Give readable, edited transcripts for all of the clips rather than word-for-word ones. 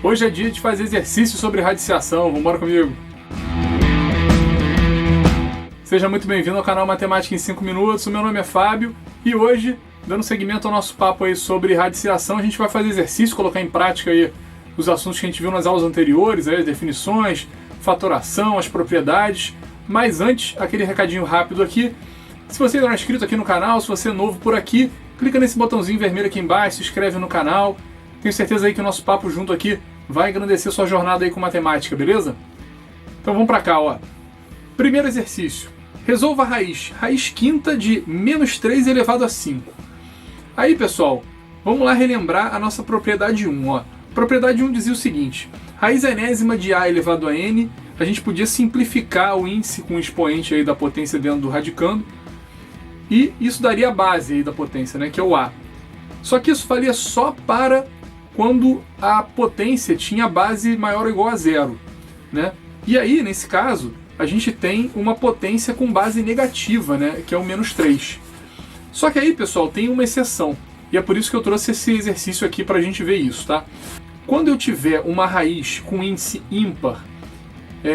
Hoje é dia de fazer exercício sobre radiciação, vambora comigo! Seja muito bem-vindo ao canal Matemática em 5 Minutos, o meu nome é Fábio e hoje, dando seguimento ao nosso papo aí sobre radiciação, a gente vai fazer exercício, colocar em prática aí os assuntos que a gente viu nas aulas anteriores, aí, as definições, fatoração, as propriedades. Mas antes, aquele recadinho rápido aqui. Se você ainda não é inscrito aqui no canal, se você é novo por aqui, clica nesse botãozinho vermelho aqui embaixo, se inscreve no canal. Tenho certeza aí que o nosso papo junto aqui vai engrandecer sua jornada aí com matemática, beleza? Então vamos pra cá, ó. Primeiro exercício. Resolva a raiz quinta de menos 3 elevado a 5. Aí, pessoal, vamos lá relembrar a nossa propriedade 1, ó. Propriedade 1 dizia o seguinte: raiz enésima de a elevado a n, a gente podia simplificar o índice com o expoente aí da potência dentro do radicando, e isso daria a base aí da potência, né, que é o a. Só que isso valia só para quando a potência tinha base maior ou igual a zero, né? E aí, nesse caso, a gente tem uma potência com base negativa, né, que é o menos 3. Só que aí, pessoal, tem uma exceção, e é por isso que eu trouxe esse exercício aqui para a gente ver isso, tá? Quando eu tiver uma raiz com índice ímpar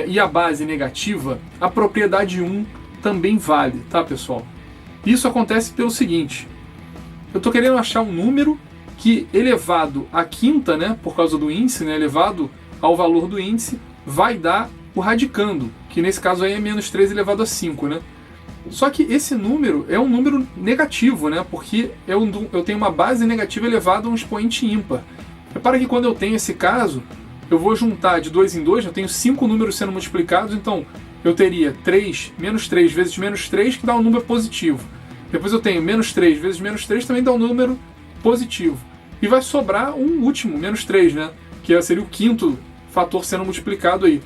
e a base negativa, a propriedade 1 também vale, tá, pessoal? Isso acontece pelo seguinte: eu estou querendo achar um número que, elevado à quinta, né, por causa do índice, né, elevado ao valor do índice, vai dar o radicando, que nesse caso aí é menos 3 elevado a 5, né? Só que esse número é um número negativo, né, porque eu tenho uma base negativa elevada a um expoente ímpar. Repara que quando eu tenho esse caso, eu vou juntar de 2 em 2, eu tenho 5 números sendo multiplicados, então eu teria menos 3 vezes menos 3, que dá um número positivo. Depois eu tenho menos 3 vezes menos 3, também dá um número positivo. E vai sobrar um último, menos 3, né? Que seria o quinto fator sendo multiplicado aí.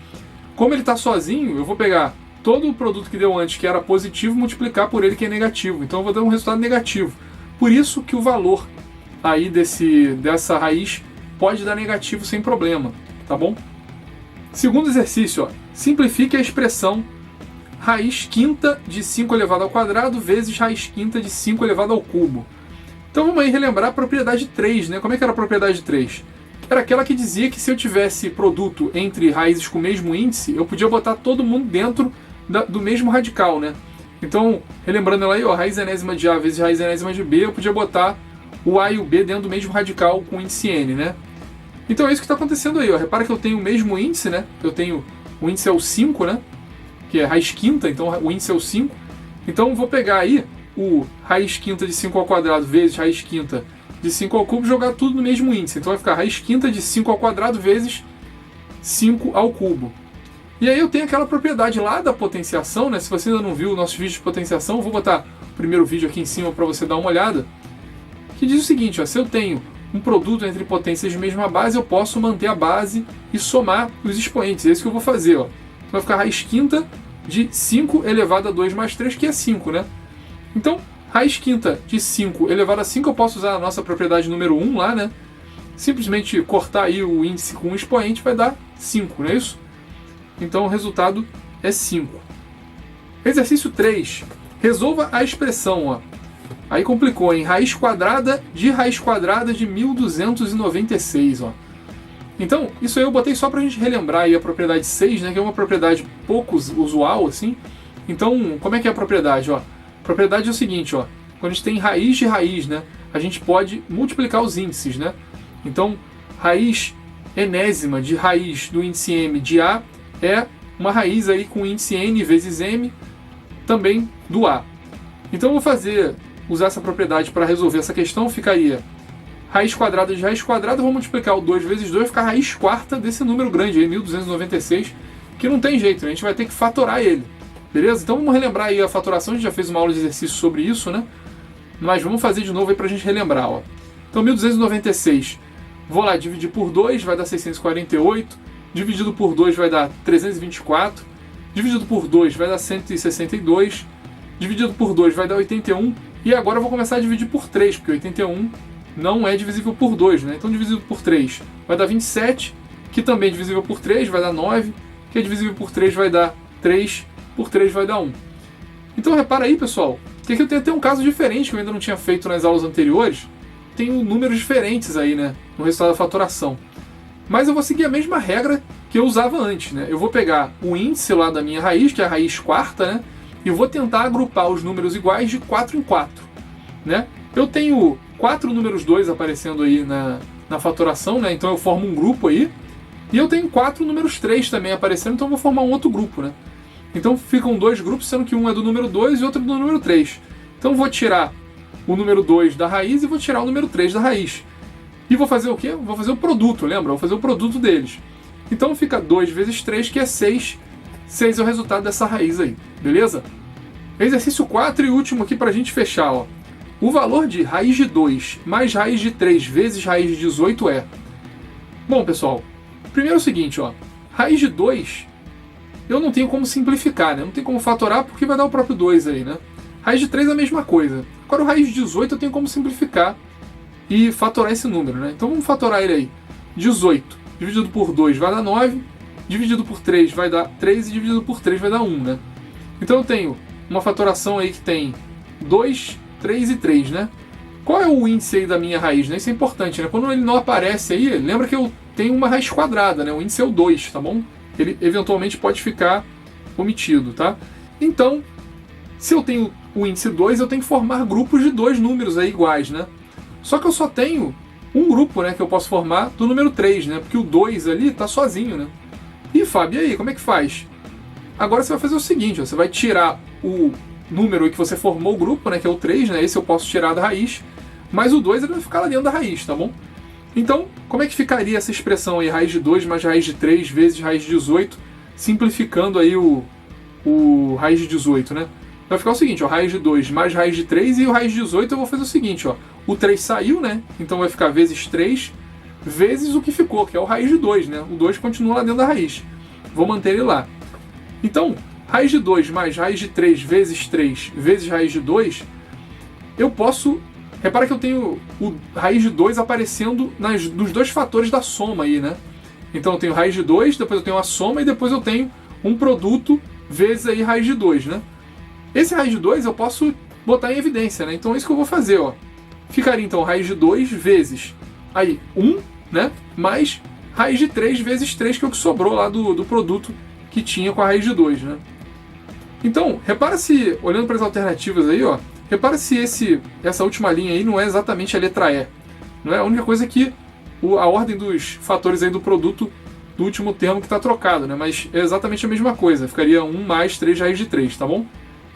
Como ele está sozinho, eu vou pegar todo o produto que deu antes, que era positivo, multiplicar por ele, que é negativo. Então eu vou dar um resultado negativo. Por isso que o valor aí dessa raiz pode dar negativo sem problema, tá bom? Segundo exercício, ó, simplifique a expressão raiz quinta de 5 elevado ao quadrado vezes raiz quinta de 5 elevado ao cubo. Então vamos aí relembrar a propriedade 3, né? Como é que era a propriedade 3? Era aquela que dizia que se eu tivesse produto entre raízes com o mesmo índice, eu podia botar todo mundo dentro do mesmo radical, né? Então, relembrando ela aí, ó, raiz enésima de a vezes raiz enésima de b, eu podia botar o a e o b dentro do mesmo radical com índice n, né? Então é isso que está acontecendo aí, ó. Repara que eu tenho o mesmo índice, né? O índice é o 5, né? Que é raiz quinta, então o índice é o 5. Então eu vou pegar aí o raiz quinta de 5 ao quadrado vezes raiz quinta de 5 ao cubo e jogar tudo no mesmo índice. Então vai ficar raiz quinta de 5 ao quadrado vezes 5 ao cubo. E aí eu tenho aquela propriedade lá da potenciação, né? Se você ainda não viu o nosso vídeo de potenciação, eu vou botar o primeiro vídeo aqui em cima para você dar uma olhada, que diz o seguinte, ó: se eu tenho um produto entre potências de mesma base, eu posso manter a base e somar os expoentes. É isso que eu vou fazer, ó. Então vai ficar raiz quinta de 5 elevado a 2 mais 3, que é 5, né? Então, raiz quinta de 5 elevado a 5, eu posso usar a nossa propriedade número 1 lá, né? Simplesmente cortar aí o índice com um expoente vai dar 5, não é isso? Então o resultado é 5. Exercício 3. Resolva a expressão, ó. Aí complicou, hein? Raiz quadrada de 1296, ó. Então, isso aí eu botei só pra gente relembrar aí a propriedade 6, né? Que é uma propriedade pouco usual, assim. Então, como é que é a propriedade, ó? A propriedade é o seguinte, ó. Quando a gente tem raiz de raiz, né? A gente pode multiplicar os índices, né? Então, raiz enésima de raiz do índice m de a é uma raiz aí com índice n vezes m também do a. Então eu vou usar essa propriedade para resolver essa questão. Ficaria raiz quadrada de raiz quadrada, vou multiplicar o 2 vezes 2, ficar raiz quarta desse número grande aí, 1296, que não tem jeito, né? A gente vai ter que fatorar ele, beleza? Então vamos relembrar aí a fatoração, a gente já fez uma aula de exercício sobre isso, né? Mas vamos fazer de novo aí para a gente relembrar, ó. Então 1296, vou lá dividir por 2, vai dar 648, dividido por 2 vai dar 324, dividido por 2 vai dar 162, dividido por 2 vai dar 81, e agora eu vou começar a dividir por 3, porque 81 não é divisível por 2, né? Então dividido por 3 vai dar 27, que também é divisível por 3 vai dar 9, que é divisível por 3 vai dar 3, por 3 vai dar 1. Então repara aí, pessoal, que aqui eu tenho até um caso diferente que eu ainda não tinha feito nas aulas anteriores. Tenho números diferentes aí, né, no resultado da fatoração. Mas eu vou seguir a mesma regra que eu usava antes, né? Eu vou pegar o índice lá da minha raiz, que é a raiz quarta, né? E eu vou tentar agrupar os números iguais de 4 em 4, né? Eu tenho 4 números 2 aparecendo aí na fatoração, né? Então eu formo um grupo aí. E eu tenho 4 números 3 também aparecendo, então eu vou formar um outro grupo, né? Então ficam 2 grupos, sendo que um é do número 2 e outro é do número 3. Então eu vou tirar o número 2 da raiz e vou tirar o número 3 da raiz. E vou fazer o quê? Vou fazer o produto, lembra? Vou fazer o produto deles. Então fica 2 vezes 3, que é 6. 6 é o resultado dessa raiz aí, beleza? Exercício 4 e último aqui pra gente fechar, ó. O valor de raiz de 2 mais raiz de 3 vezes raiz de 18 é... Bom, pessoal, primeiro é o seguinte, ó. Raiz de 2, eu não tenho como simplificar, né? Não tem como fatorar porque vai dar o próprio 2 aí, né? Raiz de 3 é a mesma coisa. Agora o raiz de 18 eu tenho como simplificar e fatorar esse número, né? Então vamos fatorar ele aí. 18 dividido por 2 vai dar 9, dividido por 3 vai dar 3 e dividido por 3 vai dar 1, né? Então eu tenho uma fatoração aí que tem 2, 3 e 3, né? Qual é o índice aí da minha raiz, né? Isso é importante, né? Quando ele não aparece aí, lembra que eu tenho uma raiz quadrada, né? O índice é o 2, tá bom? Ele eventualmente pode ficar omitido, tá? Então, se eu tenho o índice 2, eu tenho que formar grupos de 2 números aí iguais, né? Só que eu só tenho um grupo, né, que eu posso formar do número 3, né? Porque o 2 ali tá sozinho, né? E, Fábio, e aí, como é que faz? Agora você vai fazer o seguinte, ó, você vai tirar o número que você formou o grupo, né, que é o 3, né? Esse eu posso tirar da raiz, mas o 2 ele vai ficar lá dentro da raiz, tá bom? Então, como é que ficaria essa expressão aí, raiz de 2 mais raiz de 3 vezes raiz de 18, simplificando aí o raiz de 18, né? Vai ficar o seguinte, ó, raiz de 2 mais raiz de 3 e o raiz de 18 eu vou fazer o seguinte, ó. O 3 saiu, né? Então vai ficar vezes 3 vezes o que ficou, que é o raiz de 2, né? O 2 continua lá dentro da raiz. Vou manter ele lá. Então, raiz de 2 mais raiz de 3 vezes raiz de 2, eu posso... Repara que eu tenho o raiz de 2 aparecendo nos dois fatores da soma aí, né? Então eu tenho raiz de 2, depois eu tenho a soma e depois eu tenho um produto vezes aí raiz de 2, né? Esse raiz de 2 eu posso botar em evidência, né? Então é isso que eu vou fazer, ó. Ficaria então raiz de 2 vezes aí 1, né? Mais raiz de 3 vezes 3, que é o que sobrou lá do produto que tinha com a raiz de 2, né? Então, repara se, olhando para as alternativas aí, ó, repara se essa última linha aí não é exatamente a letra E. Não é a única coisa que a ordem dos fatores aí do produto do último termo que está trocado, né? Mas é exatamente a mesma coisa. Ficaria 1 mais 3 raiz de 3, tá bom?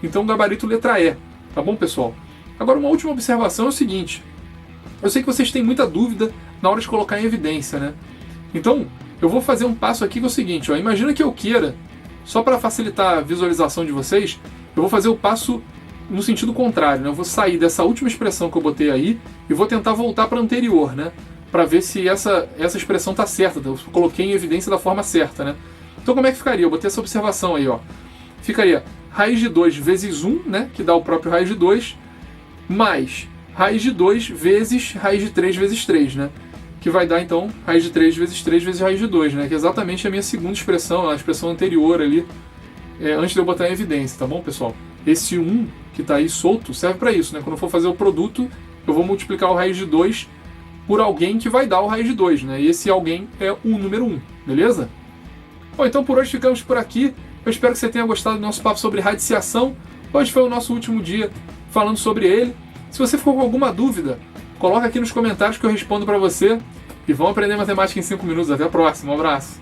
Então, gabarito letra E, tá bom, pessoal? Agora, uma última observação é o seguinte. Eu sei que vocês têm muita dúvida na hora de colocar em evidência, né? Então, eu vou fazer um passo aqui que é o seguinte, ó. Imagina que eu queira, só para facilitar a visualização de vocês, eu vou fazer o passo no sentido contrário, né? Eu vou sair dessa última expressão que eu botei aí e vou tentar voltar para a anterior, né? Para ver se essa expressão está certa, eu coloquei em evidência da forma certa, né? Então, como é que ficaria? Eu botei essa observação aí, ó. Ficaria raiz de 2 vezes 1, né? Que dá o próprio raiz de 2, mais raiz de 2 vezes raiz de 3 vezes 3, né? Que vai dar, então, raiz de 3 vezes raiz de 2, né? Que é exatamente a minha segunda expressão, a expressão anterior ali, antes de eu botar em evidência, tá bom, pessoal? Esse 1 que está aí solto serve para isso, né? Quando eu for fazer o produto, eu vou multiplicar o raiz de 2 por alguém que vai dar o raiz de 2, né? E esse alguém é o número 1, beleza? Bom, então por hoje ficamos por aqui. Eu espero que você tenha gostado do nosso papo sobre radiciação. Hoje foi o nosso último dia falando sobre ele. Se você ficou com alguma dúvida, coloca aqui nos comentários que eu respondo para você. E vamos aprender matemática em 5 minutos. Até a próxima. Um abraço.